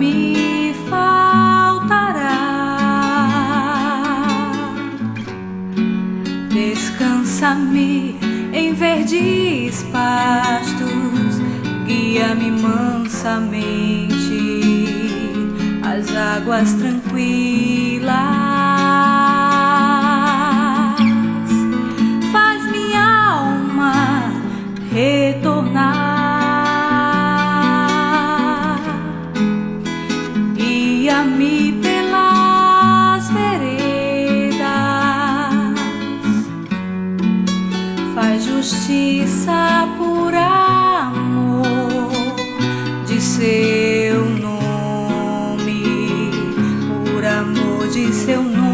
me faltará. Descansa-me em verdes pastos, guia-me mansamente às águas tranquilas. Faz minha alma retornar, guia-me pelas veredas, faz justiça por amor de seu nome, por amor de seu nome.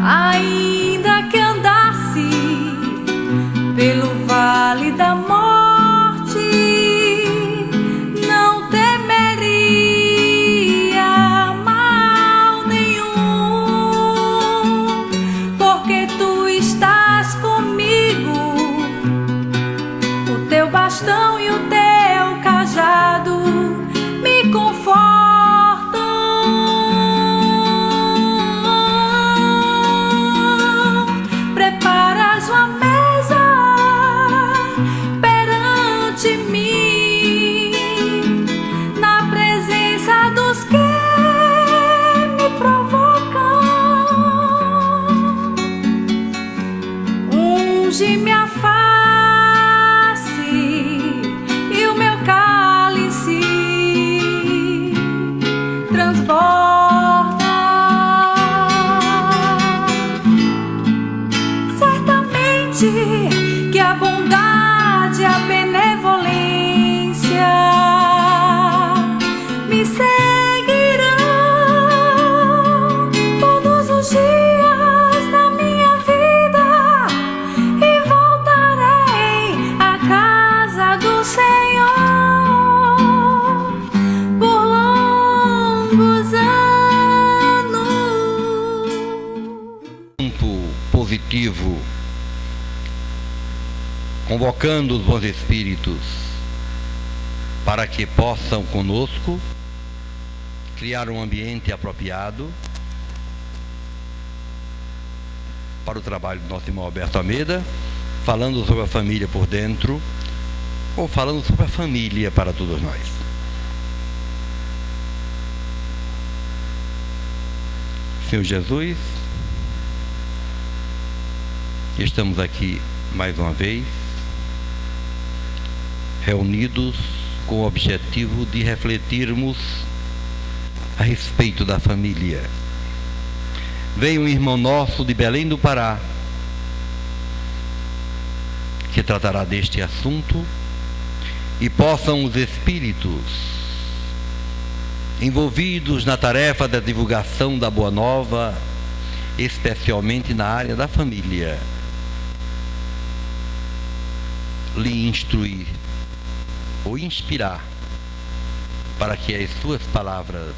Ainda que andasse pelo vale da morte, não temeria mal nenhum, porque tu estás comigo, o teu bastão e o teu cajado me confortam. Preparas uma mesa perante mim, na presença dos que me provocam. Unge-me a face e o meu cálice transborda. Certamente que a bondade e a benevolência me seguirão todos os dias da minha vida, e voltarei à casa do Senhor por longos anos. Ponto positivo, convocando os bons espíritos para que possam conosco criar um ambiente apropriado para o trabalho do nosso irmão Alberto Almeida, falando sobre a família por dentro, ou falando sobre a família para todos nós. Senhor Jesus, estamos aqui mais uma vez reunidos com o objetivo de refletirmos a respeito da família. Veio um irmão nosso de Belém do Pará que tratará deste assunto, e possam os espíritos envolvidos na tarefa da divulgação da Boa Nova, especialmente na área da família, lhe instruir ou inspirar para que as suas palavras,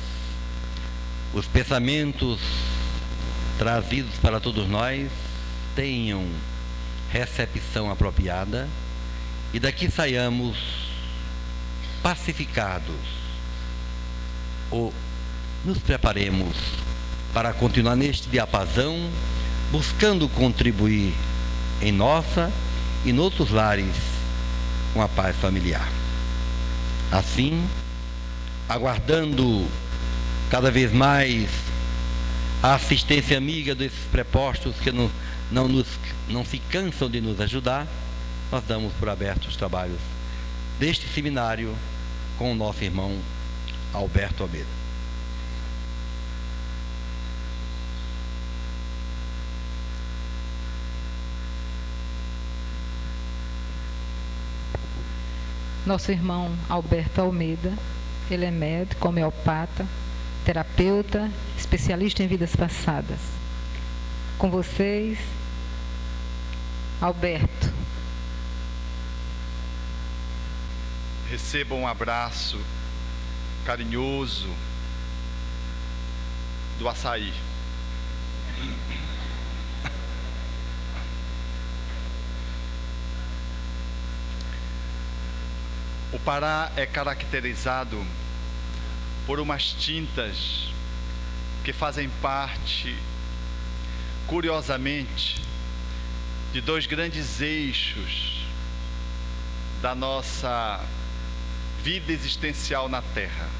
os pensamentos trazidos para todos nós tenham recepção apropriada, e daqui saiamos pacificados, ou nos preparemos para continuar neste diapasão, buscando contribuir em nossa e em outros lares com a paz familiar. Assim, aguardando cada vez mais a assistência amiga desses prepostos que não se cansam de nos ajudar, nós damos por abertos os trabalhos deste seminário com o nosso irmão Alberto Almeida. Nosso irmão Alberto Almeida, ele é médico, homeopata, terapeuta, especialista em vidas passadas. Com vocês, Alberto. Receba um abraço carinhoso do Açaí. O Pará é caracterizado por umas tintas que fazem parte, curiosamente, de dois grandes eixos da nossa vida existencial na Terra.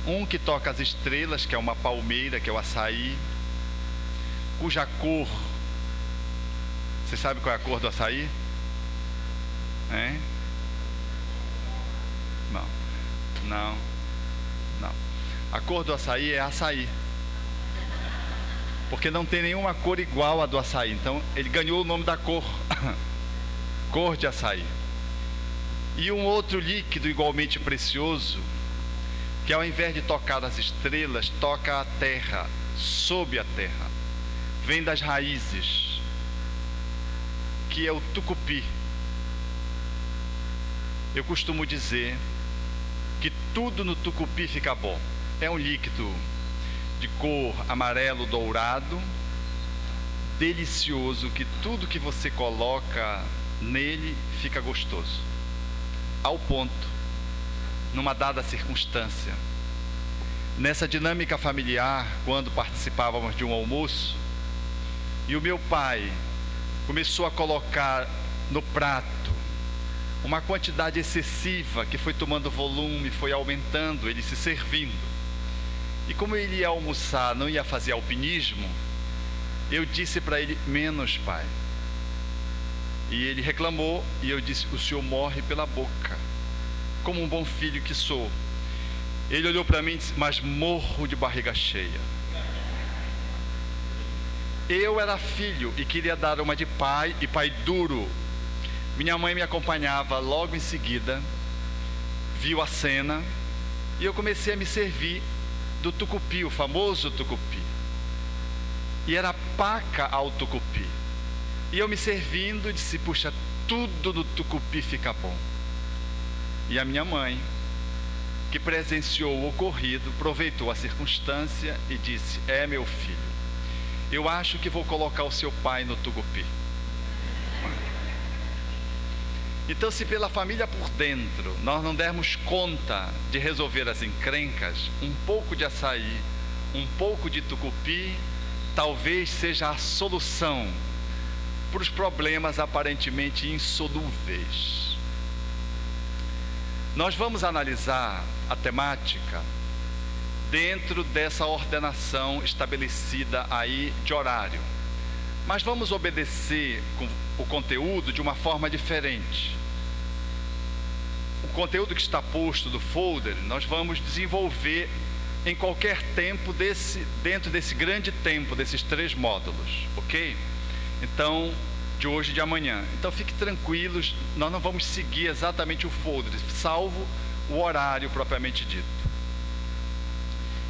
Um que toca as estrelas, que é uma palmeira, que é o açaí, cuja cor... Você sabe qual é a cor do açaí? Hein? Não. A cor do açaí é açaí. Porque não tem nenhuma cor igual à do açaí. Então ele ganhou o nome da cor. Cor de açaí. E um outro líquido igualmente precioso, que ao invés de tocar as estrelas, toca a terra, sob a terra. Vem das raízes, que é o tucupi. Eu costumo dizer que tudo no tucupi fica bom. É um líquido de cor amarelo dourado, delicioso, que tudo que você coloca nele fica gostoso. Ao ponto, numa dada circunstância, nessa dinâmica familiar, quando participávamos de um almoço, e o meu pai começou a colocar no prato uma quantidade excessiva que foi tomando volume, foi aumentando, ele se servindo. E como ele ia almoçar, não ia fazer alpinismo, eu disse para ele: menos, pai. E ele reclamou, e eu disse: o senhor morre pela boca, como um bom filho que sou. Ele olhou para mim e disse: mas morro de barriga cheia. Eu era filho e queria dar uma de pai, e pai duro. Minha mãe me acompanhava logo em seguida, viu a cena, e eu comecei a me servir do tucupi, o famoso tucupi. E era paca ao tucupi. E eu me servindo, disse: puxa, tudo no tucupi fica bom. E a minha mãe, que presenciou o ocorrido, aproveitou a circunstância e disse: é, meu filho, eu acho que vou colocar o seu pai no tucupi. Então, se pela família por dentro nós não dermos conta de resolver as encrencas, um pouco de açaí, um pouco de tucupi, talvez seja a solução para os problemas aparentemente insolúveis. Nós vamos analisar a temática dentro dessa ordenação estabelecida aí de horário. Mas vamos obedecer o conteúdo de uma forma diferente. O conteúdo que está posto do folder, nós vamos desenvolver em qualquer tempo dentro desse grande tempo, desses 3 módulos, ok? Então, de hoje e de amanhã. Então, fiquem tranquilos, nós não vamos seguir exatamente o folder, salvo o horário propriamente dito.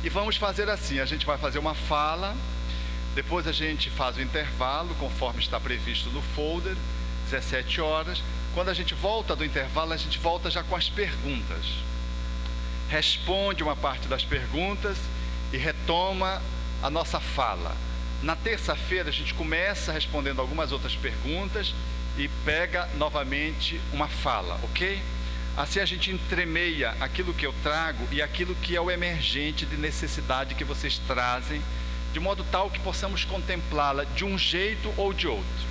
E vamos fazer assim, a gente vai fazer uma fala, depois a gente faz o intervalo, conforme está previsto no folder, 17 horas. Quando a gente volta do intervalo, a gente volta já com as perguntas. Responde uma parte das perguntas e retoma a nossa fala. Na terça-feira, a gente começa respondendo algumas outras perguntas e pega novamente uma fala, ok? Assim a gente entremeia aquilo que eu trago e aquilo que é o emergente de necessidade que vocês trazem, de modo tal que possamos contemplá-la de um jeito ou de outro.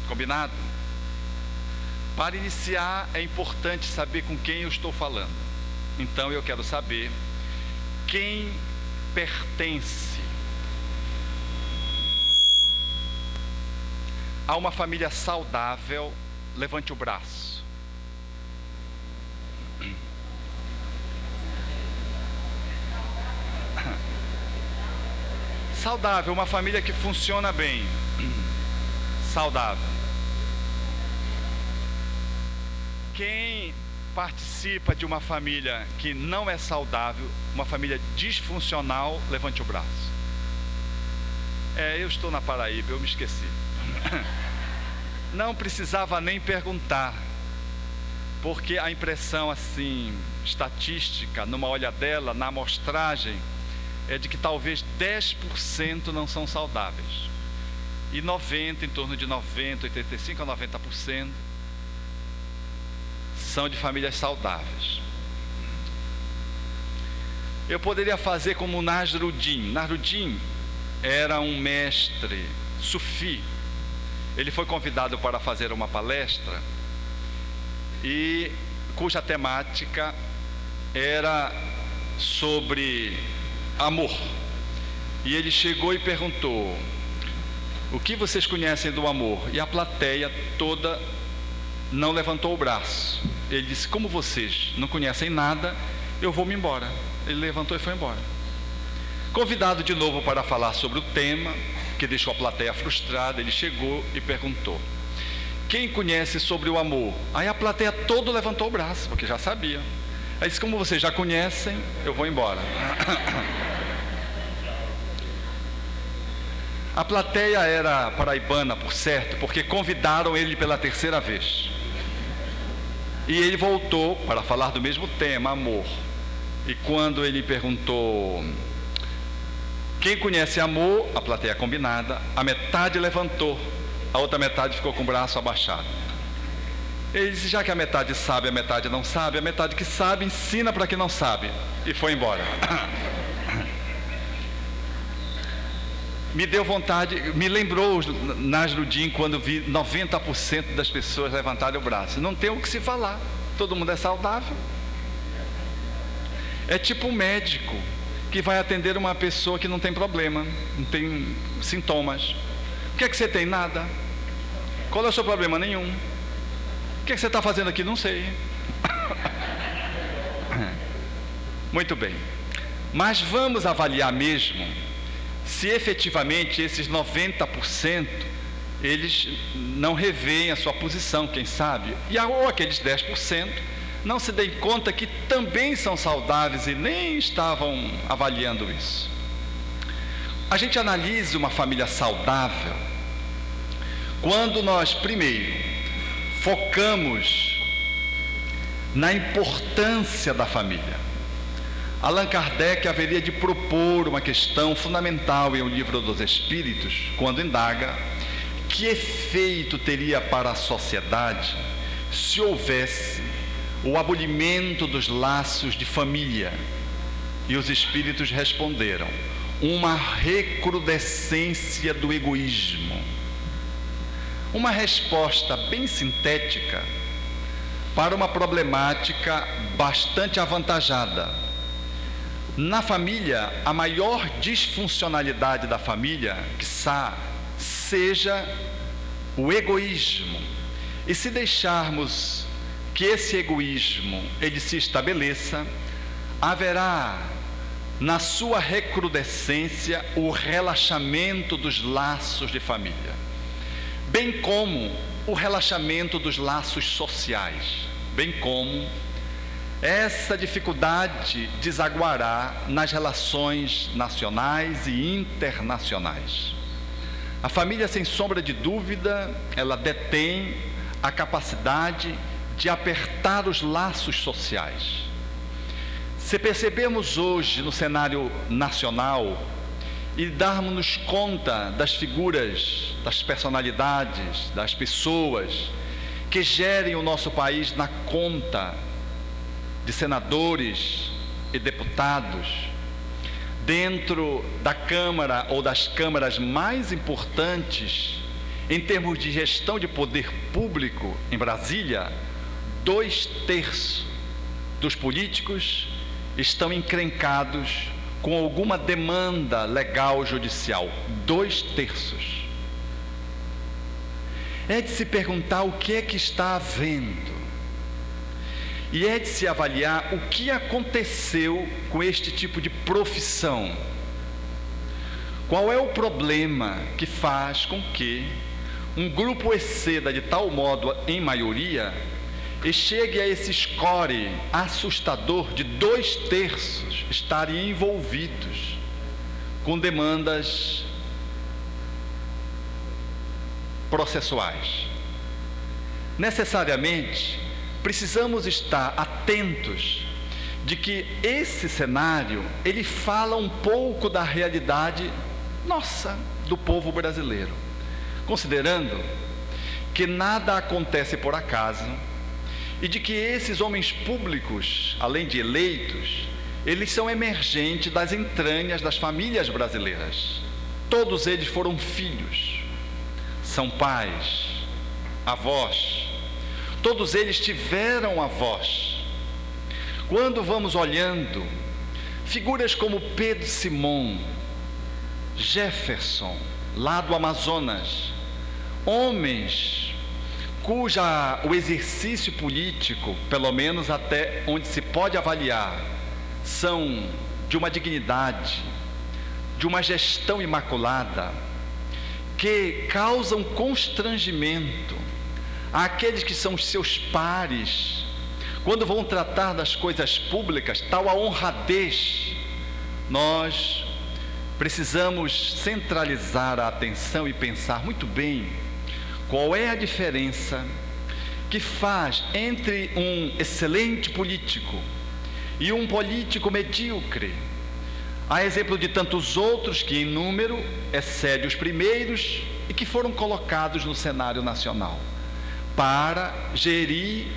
Combinado? Para iniciar, é importante saber com quem eu estou falando. Então eu quero saber quem pertence a uma família saudável. Levante o braço. Saudável, uma família que funciona bem. Saudável. Quem participa de uma família que não é saudável, uma família disfuncional, levante o braço. Eu estou na Paraíba, eu me esqueci. Não precisava nem perguntar, porque a impressão assim, estatística, numa olhadela, na amostragem, é de que talvez 10% não são saudáveis. E 90%, em torno de 90%, 85% a 90%, são de famílias saudáveis. Eu poderia fazer como Nasruddin. Nasruddin era um mestre sufi. Ele foi convidado para fazer uma palestra e cuja temática era sobre amor. E ele chegou e perguntou: o que vocês conhecem do amor? E a plateia toda não levantou o braço. Ele disse: como vocês não conhecem nada, eu vou me embora. Ele levantou e foi embora. Convidado de novo para falar sobre o tema, que deixou a plateia frustrada, ele chegou e perguntou: quem conhece sobre o amor? Aí a plateia toda levantou o braço, porque já sabia. Aí disse: como vocês já conhecem, eu vou embora. A plateia era paraibana, por certo, porque convidaram ele pela terceira vez. E ele voltou para falar do mesmo tema, amor. E quando ele perguntou: quem conhece amor? A plateia combinada, a metade levantou, a outra metade ficou com o braço abaixado. Ele disse: já que a metade sabe, a metade não sabe, a metade que sabe ensina para quem não sabe. E foi embora. Me deu vontade, me lembrou Nasruddin quando vi 90% das pessoas levantarem o braço. Não tem o que se falar, todo mundo é saudável. É tipo um médico que vai atender uma pessoa que não tem problema, não tem sintomas. O que é que você tem? Nada. Qual é o seu problema? Nenhum. O que é que você está fazendo aqui? Não sei. Muito bem. Mas vamos avaliar mesmo se efetivamente esses 90% eles não reveem a sua posição, quem sabe, ou aqueles 10% não se deem conta que também são saudáveis e nem estavam avaliando isso. A gente analisa uma família saudável quando nós, primeiro, focamos na importância da família. Allan Kardec haveria de propor uma questão fundamental em O Livro dos Espíritos, quando indaga que efeito teria para a sociedade se houvesse o abolimento dos laços de família. E os espíritos responderam: uma recrudescência do egoísmo. Uma resposta bem sintética para uma problemática bastante avantajada. Na família, a maior disfuncionalidade da família, quiçá, seja o egoísmo. E se deixarmos que esse egoísmo ele se estabeleça, haverá na sua recrudescência o relaxamento dos laços de família, bem como o relaxamento dos laços sociais, bem como essa dificuldade desaguará nas relações nacionais e internacionais. A família, sem sombra de dúvida, ela detém a capacidade de apertar os laços sociais. Se percebermos hoje no cenário nacional e darmos conta das figuras, das personalidades, das pessoas que gerem o nosso país na conta de senadores e deputados, dentro da Câmara ou das câmaras mais importantes em termos de gestão de poder público em Brasília, 2/3 dos políticos estão encrencados com alguma demanda legal judicial. 2/3. É de se perguntar o que é que está havendo. E é de se avaliar o que aconteceu com este tipo de profissão. Qual é o problema que faz com que um grupo exceda de tal modo em maioria e chegue a esse score assustador de 2/3 estarem envolvidos com demandas processuais? Necessariamente precisamos estar atentos de que esse cenário, ele fala um pouco da realidade nossa, do povo brasileiro, considerando que nada acontece por acaso e de que esses homens públicos, além de eleitos, eles são emergentes das entranhas das famílias brasileiras. Todos eles foram filhos, são pais, avós, todos eles tiveram avós. Quando vamos olhando, figuras como Pedro Simão, Jefferson, lá do Amazonas, homens o exercício político, pelo menos até onde se pode avaliar, são de uma dignidade, de uma gestão imaculada, que causam constrangimento àqueles que são seus pares, quando vão tratar das coisas públicas, tal a honradez. Nós precisamos centralizar a atenção e pensar muito bem qual é a diferença que faz entre um excelente político e um político medíocre, a exemplo de tantos outros que em número excede os primeiros e que foram colocados no cenário nacional para gerir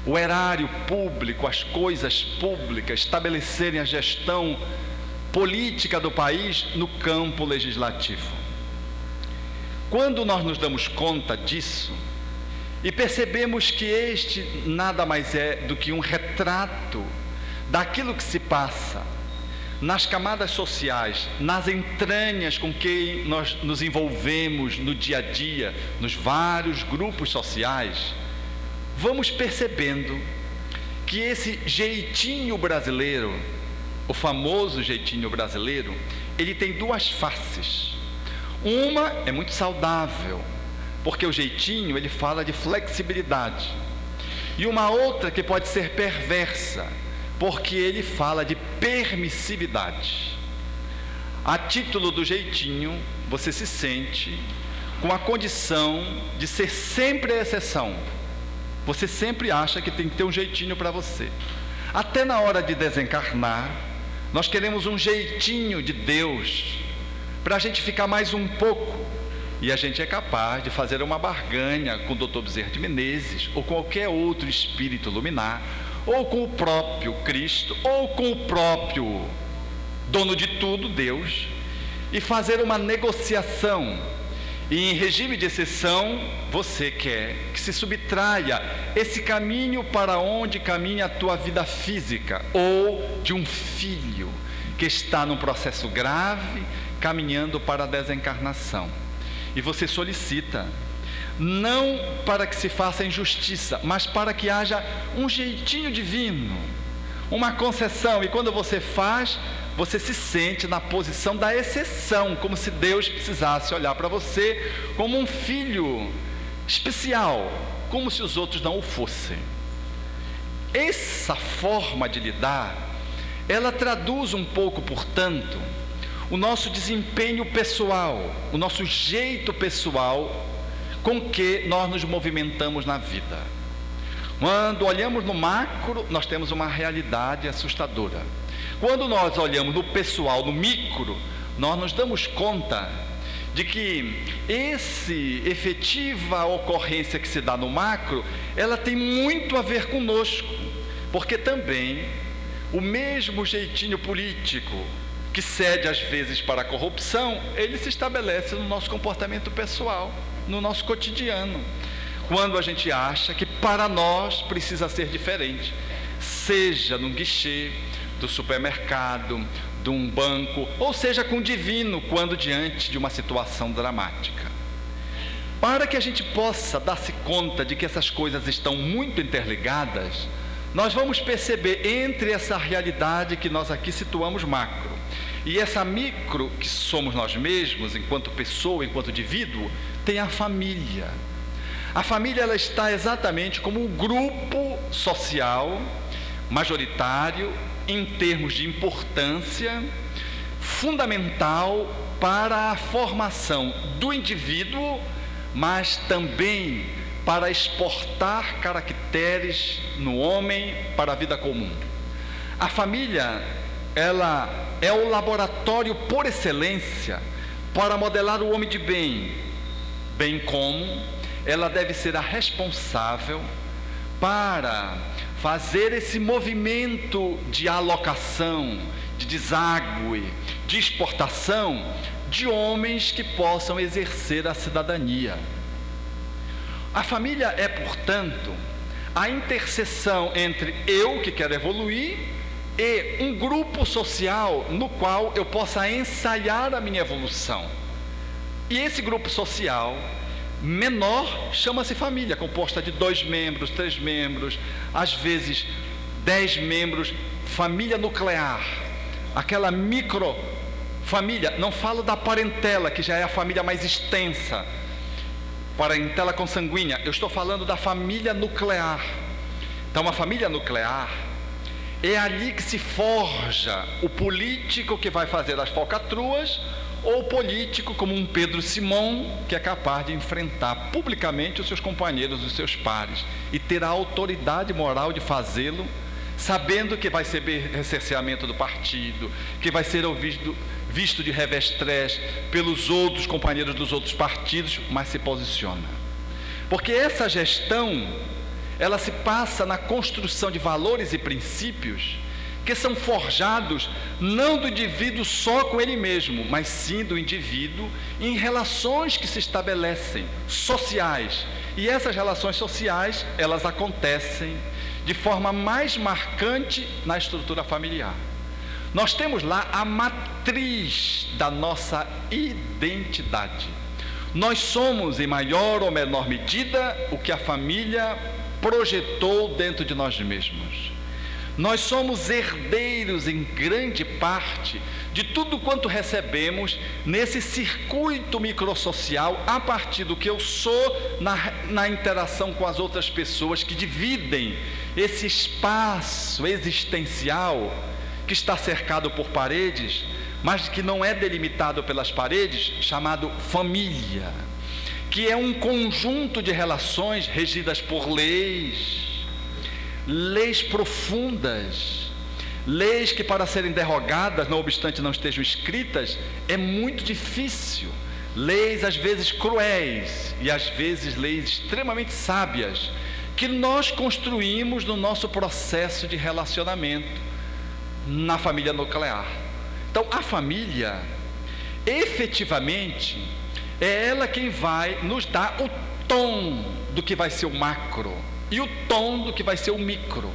o erário público, as coisas públicas, estabelecerem a gestão política do país no campo legislativo. Quando nós nos damos conta disso e percebemos que este nada mais é do que um retrato daquilo que se passa nas camadas sociais, nas entranhas com que nós nos envolvemos no dia a dia, nos vários grupos sociais, vamos percebendo que esse jeitinho brasileiro, o famoso jeitinho brasileiro, ele tem duas faces. Uma é muito saudável, porque o jeitinho ele fala de flexibilidade, e uma outra que pode ser perversa, porque ele fala de permissividade. A título do jeitinho, você se sente com a condição de ser sempre a exceção. Você sempre acha que tem que ter um jeitinho para você. Até na hora de desencarnar, nós queremos um jeitinho de Deus, para a gente ficar mais um pouco, e a gente é capaz de fazer uma barganha com o Dr. Bezerra de Menezes, ou com qualquer outro espírito luminar, ou com o próprio Cristo, ou com o próprio dono de tudo, Deus, e fazer uma negociação. E em regime de exceção, você quer que se subtraia esse caminho para onde caminha a tua vida física, ou de um filho que está num processo grave, caminhando para a desencarnação. E você solicita, não para que se faça injustiça, mas para que haja um jeitinho divino, uma concessão. E quando você faz, você se sente na posição da exceção, como se Deus precisasse olhar para você como um filho especial, como se os outros não o fossem. Essa forma de lidar, ela traduz um pouco, portanto, o nosso desempenho pessoal, o nosso jeito pessoal com que nós nos movimentamos na vida. Quando olhamos no macro, nós temos uma realidade assustadora. Quando nós olhamos no pessoal, no micro, nós nos damos conta de que esse efetiva ocorrência que se dá no macro, ela tem muito a ver conosco, porque também o mesmo jeitinho político que cede às vezes para a corrupção, ele se estabelece no nosso comportamento pessoal, no nosso cotidiano, quando a gente acha que para nós precisa ser diferente, seja num guichê do supermercado, de um banco, ou seja com o divino, quando diante de uma situação dramática. Para que a gente possa dar-se conta de que essas coisas estão muito interligadas, nós vamos perceber entre essa realidade que nós aqui situamos macro e essa micro que somos nós mesmos, enquanto pessoa, enquanto indivíduo, tem a família. A família, ela está exatamente como um grupo social majoritário em termos de importância, fundamental para a formação do indivíduo, mas também para exportar caracteres no homem para a vida comum. A família, ela é o laboratório por excelência para modelar o homem de bem, bem como ela deve ser a responsável para fazer esse movimento de alocação, de deságue, de exportação de homens que possam exercer a cidadania. A família é, portanto, a interseção entre eu, que quero evoluir, e um grupo social no qual eu possa ensaiar a minha evolução. E esse grupo social menor chama-se família, composta de 2 membros, 3 membros, às vezes 10 membros, família nuclear, aquela microfamília. Não falo da parentela, que já é a família mais extensa, parentela consanguínea. Eu estou falando da família nuclear. Então, uma família nuclear é ali que se forja o político que vai fazer as falcatruas, ou político como um Pedro Simão, que é capaz de enfrentar publicamente os seus companheiros, os seus pares, e ter a autoridade moral de fazê-lo, sabendo que vai ser recerceamento do partido, que vai ser visto de revés pelos outros companheiros dos outros partidos, mas se posiciona. Porque essa gestão, ela se passa na construção de valores e princípios que são forjados não do indivíduo só com ele mesmo, mas sim do indivíduo em relações que se estabelecem, sociais. E essas relações sociais, elas acontecem de forma mais marcante na estrutura familiar. Nós temos lá a matriz da nossa identidade. Nós somos, em maior ou menor medida, o que a família projetou dentro de nós mesmos. Nós somos herdeiros, em grande parte, de tudo quanto recebemos nesse circuito microsocial, a partir do que eu sou na interação com as outras pessoas que dividem esse espaço existencial que está cercado por paredes, mas que não é delimitado pelas paredes, chamado família, que é um conjunto de relações regidas por leis profundas, leis que, para serem derrogadas, não obstante não estejam escritas, é muito difícil, leis às vezes cruéis e às vezes leis extremamente sábias, que nós construímos no nosso processo de relacionamento na família nuclear. Então, a família, efetivamente, é ela quem vai nos dar o tom do que vai ser o macro e o tom do que vai ser o micro.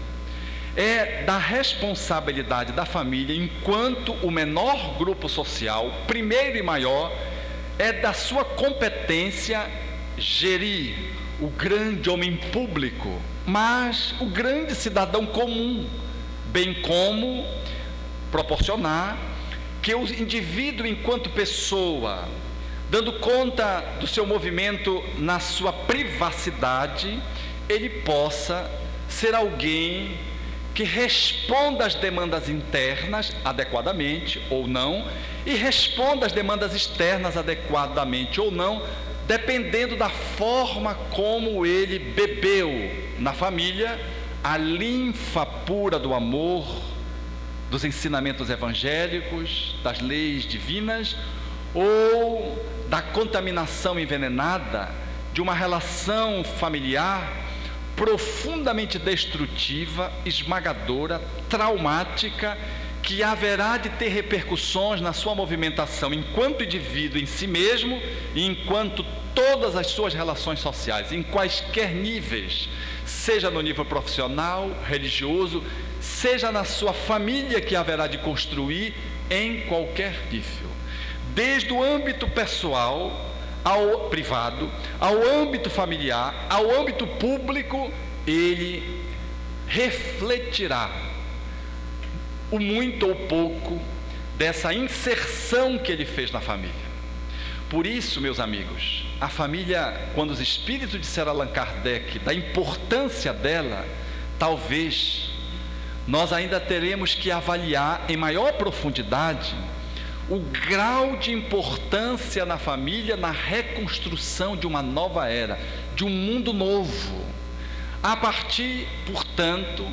É da responsabilidade da família, enquanto o menor grupo social, primeiro e maior, é da sua competência gerir o grande homem público, mas o grande cidadão comum, bem como proporcionar que o indivíduo, enquanto pessoa, dando conta do seu movimento na sua privacidade, ele possa ser alguém que responda às demandas internas adequadamente ou não, e responda às demandas externas adequadamente ou não, dependendo da forma como ele bebeu na família a linfa pura do amor, dos ensinamentos evangélicos, das leis divinas, ou da contaminação envenenada de uma relação familiar profundamente destrutiva, esmagadora, traumática, que haverá de ter repercussões na sua movimentação enquanto indivíduo em si mesmo e enquanto todas as suas relações sociais, em quaisquer níveis, seja no nível profissional, religioso, seja na sua família que haverá de construir em qualquer nível, desde o âmbito pessoal ao privado, ao âmbito familiar, ao âmbito público. Ele refletirá o muito ou pouco dessa inserção que ele fez na família. Por isso, meus amigos, a família, quando os espíritos disseram a Allan Kardec da importância dela, talvez nós ainda teremos que avaliar em maior profundidade o grau de importância na família na reconstrução de uma nova era, de um mundo novo, a partir, portanto,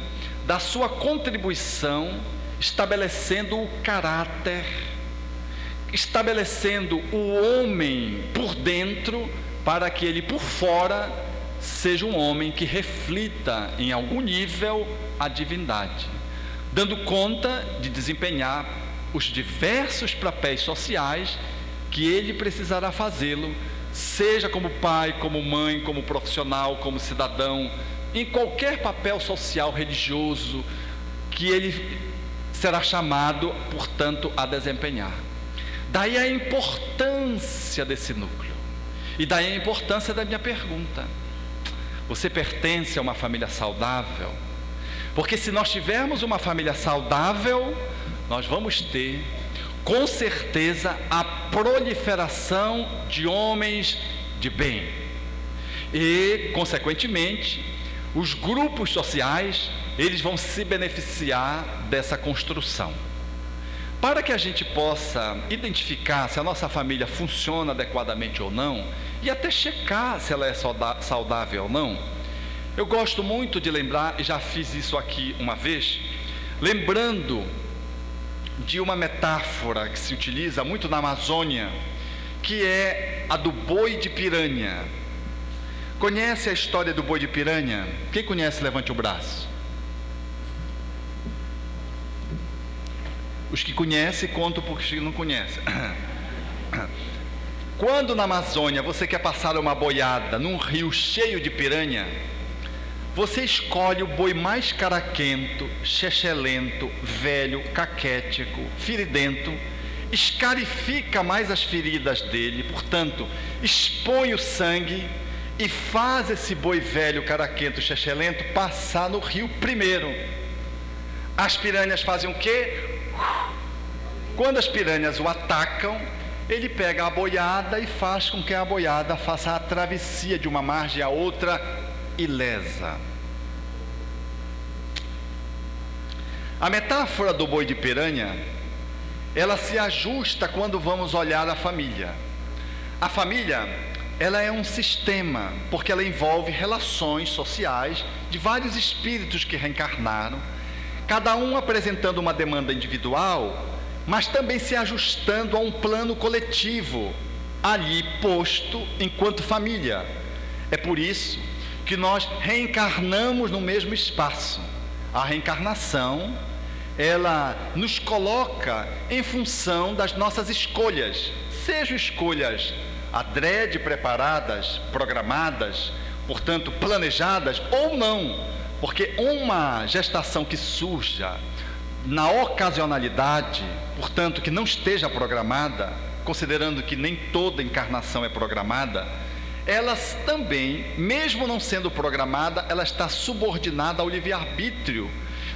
da sua contribuição, estabelecendo o caráter, estabelecendo o homem por dentro, para que ele por fora seja um homem que reflita em algum nível a divindade, dando conta de desempenhar os diversos papéis sociais que ele precisará fazê-lo, seja como pai, como mãe, como profissional, como cidadão, em qualquer papel social, religioso, que ele será chamado, portanto, a desempenhar. Daí a importância desse núcleo. E daí a importância da minha pergunta. Você pertence a uma família saudável? Porque se nós tivermos uma família saudável, nós vamos ter, com certeza, a proliferação de homens de bem. E, consequentemente, os grupos sociais, eles vão se beneficiar dessa construção. Para que a gente possa identificar se a nossa família funciona adequadamente ou não, e até checar se ela é saudável ou não, eu gosto muito de lembrar, e já fiz isso aqui uma vez, lembrando de uma metáfora que se utiliza muito na Amazônia, que é a do boi de piranha. Conhece a história do boi de piranha? Quem conhece, levante o braço. Os que conhecem, contam para os que não conhecem. Quando na Amazônia você quer passar uma boiada num rio cheio de piranha, você escolhe o boi mais caraquento, chechelento, velho, caquético, feridento, escarifica mais as feridas dele, portanto, expõe o sangue e faz esse boi velho, caraquento, chechelento passar no rio primeiro. As piranhas fazem o quê? Quando as piranhas o atacam, ele pega a boiada e faz com que a boiada faça a travessia de uma margem a outra ilesa. A metáfora do boi de piranha, ela se ajusta quando vamos olhar a família. A família, ela é um sistema, porque ela envolve relações sociais de vários espíritos que reencarnaram, cada um apresentando uma demanda individual, mas também se ajustando a um plano coletivo, ali posto enquanto família. É por isso que nós reencarnamos no mesmo espaço. A reencarnação, ela nos coloca em função das nossas escolhas, sejam escolhas adrede preparadas, programadas, portanto planejadas ou não, porque uma gestação que surja na ocasionalidade, portanto que não esteja programada, considerando que nem toda encarnação é programada, elas também, mesmo não sendo programada, ela está subordinada ao livre-arbítrio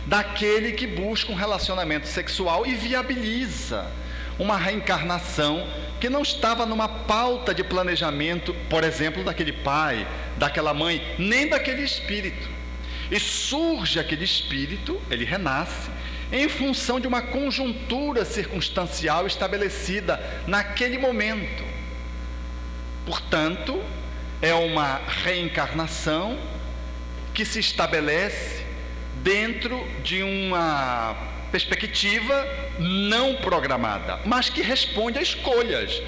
daquele que busca um relacionamento sexual e viabiliza uma reencarnação que não estava numa pauta de planejamento, por exemplo, daquele pai, daquela mãe, nem daquele espírito. E surge aquele espírito, ele renasce, em função de uma conjuntura circunstancial estabelecida naquele momento. Portanto, é uma reencarnação que se estabelece dentro de uma perspectiva não programada, mas que responde a escolhas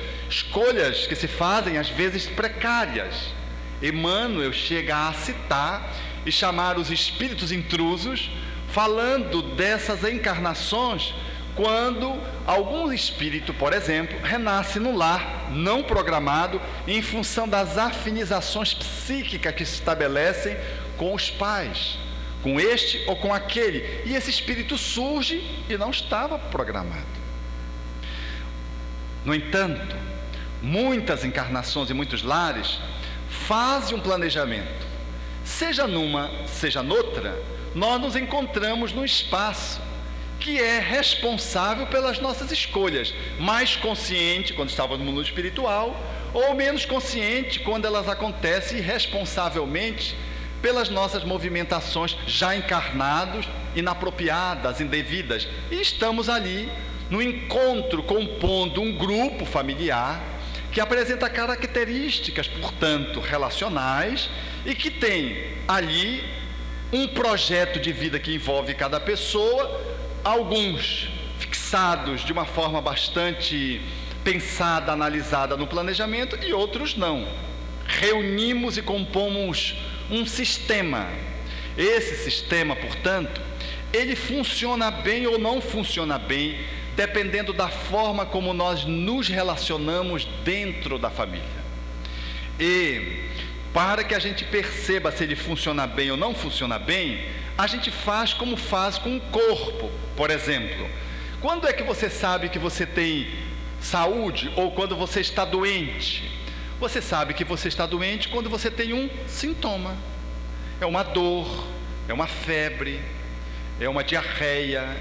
que se fazem às vezes precárias. Emmanuel chega a citar e chamar os espíritos intrusos, falando dessas encarnações, quando algum espírito, por exemplo, renasce no lar não programado em função das afinizações psíquicas que se estabelecem com os pais, com este ou com aquele, e esse espírito surge e não estava programado. No entanto, muitas encarnações e muitos lares fazem um planejamento, seja numa, seja noutra, nós nos encontramos num espaço que é responsável pelas nossas escolhas, mais consciente quando estávamos no mundo espiritual, ou menos consciente quando elas acontecem irresponsavelmente pelas nossas movimentações já encarnados, inapropriadas, indevidas. E estamos ali no encontro, compondo um grupo familiar que apresenta características, portanto, relacionais e que tem ali um projeto de vida que envolve cada pessoa, alguns fixados de uma forma bastante pensada, analisada no planejamento e outros não. reunimos e compomos um sistema. Esse sistema, portanto, ele funciona bem ou não funciona bem, dependendo da forma como nós nos relacionamos dentro da família. E para que a gente perceba se ele funciona bem ou não funciona bem, a gente faz como faz com o corpo. Por exemplo, quando é que você sabe que você tem saúde ou quando você está doente? Você sabe que você está doente quando você tem um sintoma. É uma dor, é uma febre, é uma diarreia,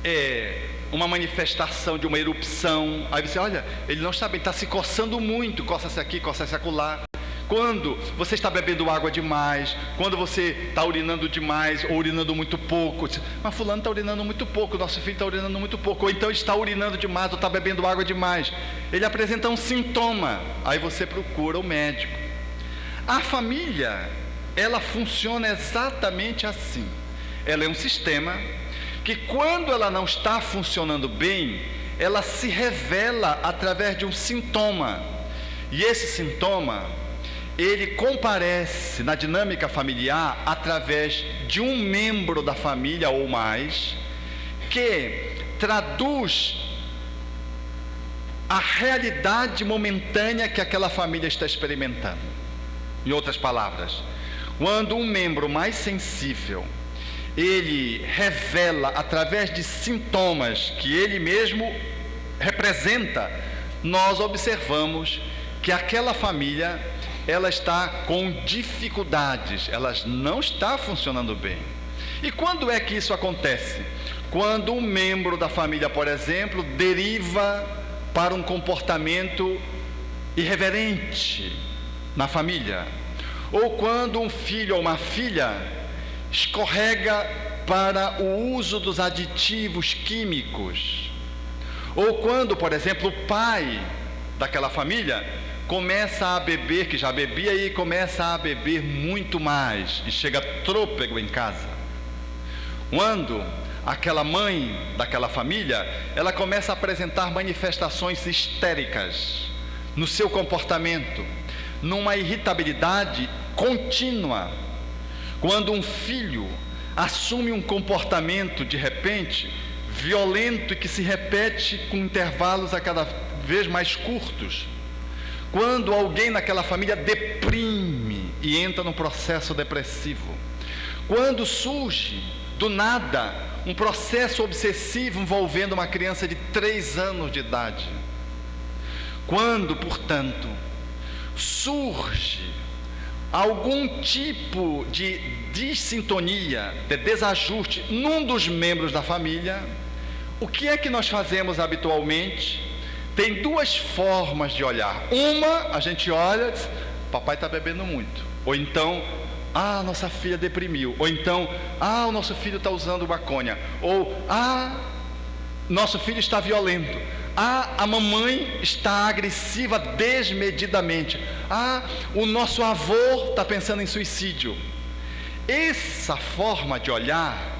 é uma manifestação de uma erupção. Aí você olha, ele não está bem, está se coçando muito, coça-se aqui, coça-se acolá. Quando você está bebendo água demais, quando você está urinando demais ou urinando muito pouco, mas fulano está urinando muito pouco, nosso filho está urinando muito pouco, ou então está urinando demais ou está bebendo água demais. Ele apresenta um sintoma, aí você procura o médico. A família, ela funciona exatamente assim. Ela é um sistema que, quando ela não está funcionando bem, ela se revela através de um sintoma. E esse sintoma, ele comparece na dinâmica familiar através de um membro da família ou mais, que traduz a realidade momentânea que aquela família está experimentando. Em outras palavras, quando um membro mais sensível, ele revela através de sintomas que ele mesmo representa, nós observamos que aquela família, ela está com dificuldades, ela não está funcionando bem. E quando é que isso acontece? Quando um membro da família, por exemplo, deriva para um comportamento irreverente na família, ou quando um filho ou uma filha escorrega para o uso dos aditivos químicos, ou quando, por exemplo, o pai daquela família começa a beber, que já bebia, e começa a beber muito mais, e chega trôpego em casa. Quando aquela mãe daquela família, ela começa a apresentar manifestações histéricas no seu comportamento, numa irritabilidade contínua. Quando um filho assume um comportamento, de repente, violento e que se repete com intervalos a cada vez mais curtos. Quando alguém naquela família deprime e entra num processo depressivo. Quando surge, do nada, um processo obsessivo envolvendo uma criança de 3 anos de idade. Quando, portanto, surge algum tipo de dissintonia, de desajuste num dos membros da família, o que é que nós fazemos habitualmente? Tem 2 formas de olhar. Uma, a gente olha e diz, papai está bebendo muito. Ou então, nossa filha deprimiu. Ou então, o nosso filho está usando maconha. Ou, nosso filho está violento. A mamãe está agressiva desmedidamente. O nosso avô está pensando em suicídio. Essa forma de olhar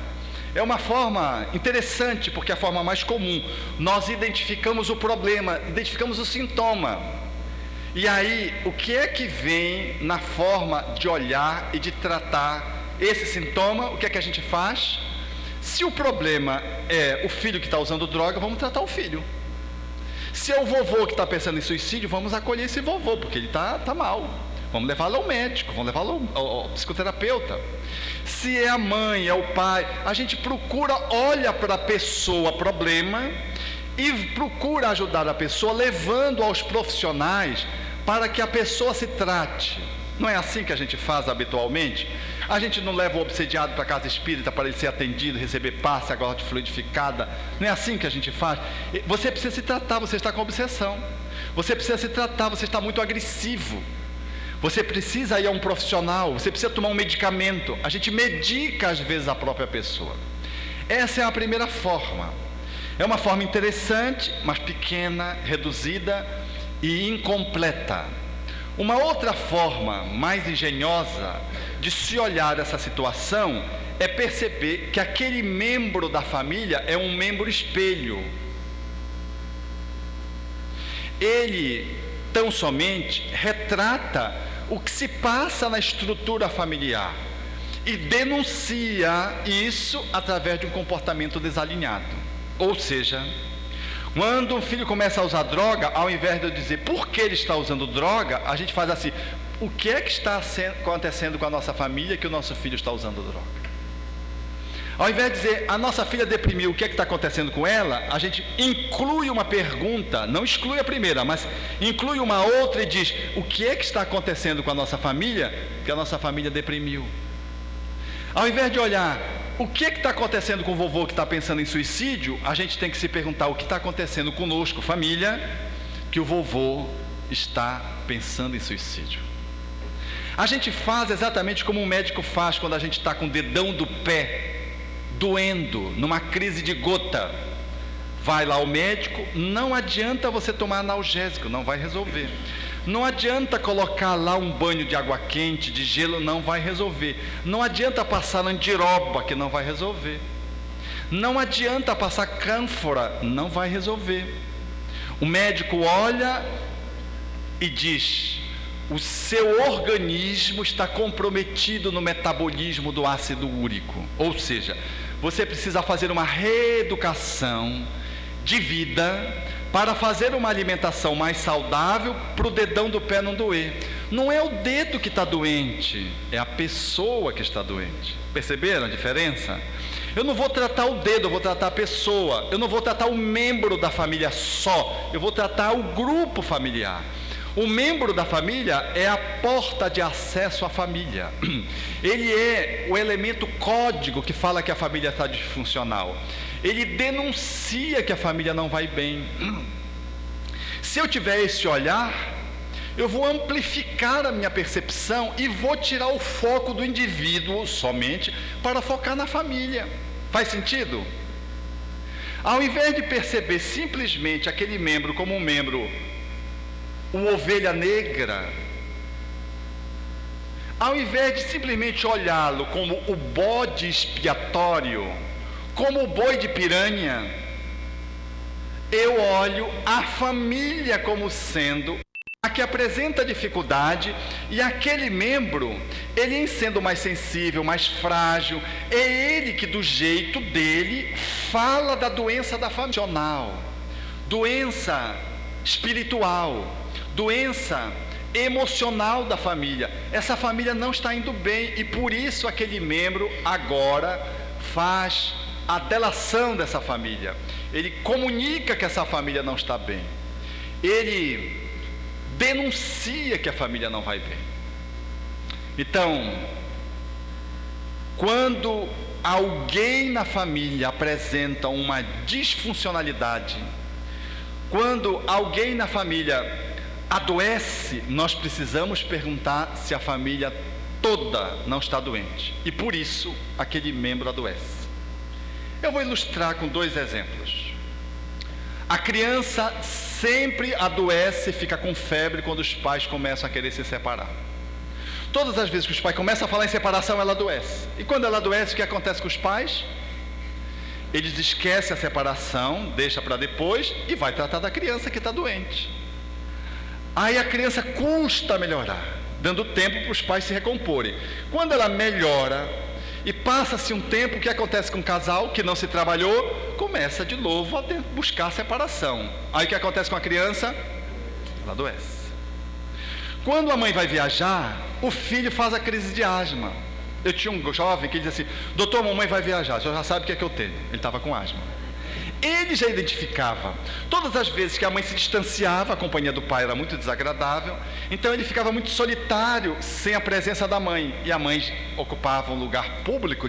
é uma forma interessante, porque é a forma mais comum. Nós identificamos o problema, identificamos o sintoma. E aí, o que é que vem na forma de olhar e de tratar esse sintoma? O que é que a gente faz? Se o problema é o filho que está usando droga, vamos tratar o filho. Se é o vovô que está pensando em suicídio, vamos acolher esse vovô, porque ele está mal. Vamos levá-lo ao médico, vamos levá-lo ao psicoterapeuta. Se é a mãe, é o pai, a gente procura, olha para a pessoa problema e procura ajudar a pessoa, levando aos profissionais para que a pessoa se trate. Não é assim que a gente faz habitualmente? A gente não leva o obsediado para a casa espírita para ele ser atendido, receber passe, agora fluidificada. Não é assim que a gente faz? Você precisa se tratar, você está com obsessão. Você precisa se tratar, você está muito agressivo. Você precisa ir a um profissional, você precisa tomar um medicamento. A gente medica às vezes a própria pessoa. Essa é a primeira forma. É uma forma interessante, mas pequena, reduzida e incompleta. Uma outra forma mais engenhosa de se olhar essa situação é perceber que aquele membro da família é um membro espelho. Ele tão somente retrata o que se passa na estrutura familiar e denuncia isso através de um comportamento desalinhado. Ou seja, quando um filho começa a usar droga, ao invés de eu dizer por que ele está usando droga, a gente faz assim: o que é que está acontecendo com a nossa família que o nosso filho está usando droga? Ao invés de dizer a nossa filha deprimiu, o que é que está acontecendo com ela, a gente inclui uma pergunta, não exclui a primeira, mas inclui uma outra e diz: o que é que está acontecendo com a nossa família que a nossa família deprimiu? Ao invés de olhar o que está acontecendo com o vovô que está pensando em suicídio, a gente tem que se perguntar o que está acontecendo conosco, família, que o vovô está pensando em suicídio. A gente faz exatamente como um médico faz quando a gente está com o dedão do pé doendo, numa crise de gota. Vai lá o médico, não adianta você tomar analgésico, não vai resolver. Não adianta colocar lá um banho de água quente, de gelo, não vai resolver. Não adianta passar andiroba, que não vai resolver. Não adianta passar cânfora, não vai resolver. O médico olha e diz: o seu organismo está comprometido no metabolismo do ácido úrico. Ou seja, você precisa fazer uma reeducação de vida para fazer uma alimentação mais saudável para o dedão do pé não doer. Não é o dedo que está doente, é a pessoa que está doente. Perceberam a diferença? Eu não vou tratar o dedo, eu vou tratar a pessoa. Eu não vou tratar o membro da família só, eu vou tratar o grupo familiar. O membro da família é a porta de acesso à família. Ele é o elemento código que fala que a família está disfuncional. Ele denuncia que a família não vai bem. Se eu tiver esse olhar, eu vou amplificar a minha percepção e vou tirar o foco do indivíduo somente para focar na família. Faz sentido? Ao invés de perceber simplesmente aquele membro como um membro, uma ovelha negra, ao invés de simplesmente olhá-lo como o bode expiatório, como o boi de piranha, eu olho a família como sendo a que apresenta dificuldade, e aquele membro, ele em sendo mais sensível, mais frágil, é ele que do jeito dele fala da doença da família, doença espiritual, doença emocional da família. Essa família não está indo bem e por isso aquele membro agora faz a delação dessa família. Ele comunica que essa família não está bem. Ele denuncia que a família não vai bem. Então, quando alguém na família apresenta uma disfuncionalidade, quando alguém na família adoece, nós precisamos perguntar se a família toda não está doente. E por isso, aquele membro adoece. Eu vou ilustrar com 2 exemplos. A criança sempre adoece e fica com febre quando os pais começam a querer se separar. Todas as vezes que os pais começam a falar em separação, ela adoece. E quando ela adoece, o que acontece com os pais? Eles esquecem a separação, deixa para depois e vai tratar da criança que está doente. Aí a criança custa melhorar, dando tempo para os pais se recomporem. Quando ela melhora e passa-se um tempo, o que acontece com o casal que não se trabalhou? Começa de novo a buscar a separação. Aí o que acontece com a criança? Ela adoece. Quando a mãe vai viajar, o filho faz a crise de asma. Eu tinha um jovem que dizia assim: doutor, mamãe vai viajar, o senhor já sabe o que é que eu tenho. Ele estava com asma. Ele já identificava. Todas as vezes que a mãe se distanciava, a companhia do pai era muito desagradável, então ele ficava muito solitário sem a presença da mãe. E a mãe ocupava um lugar público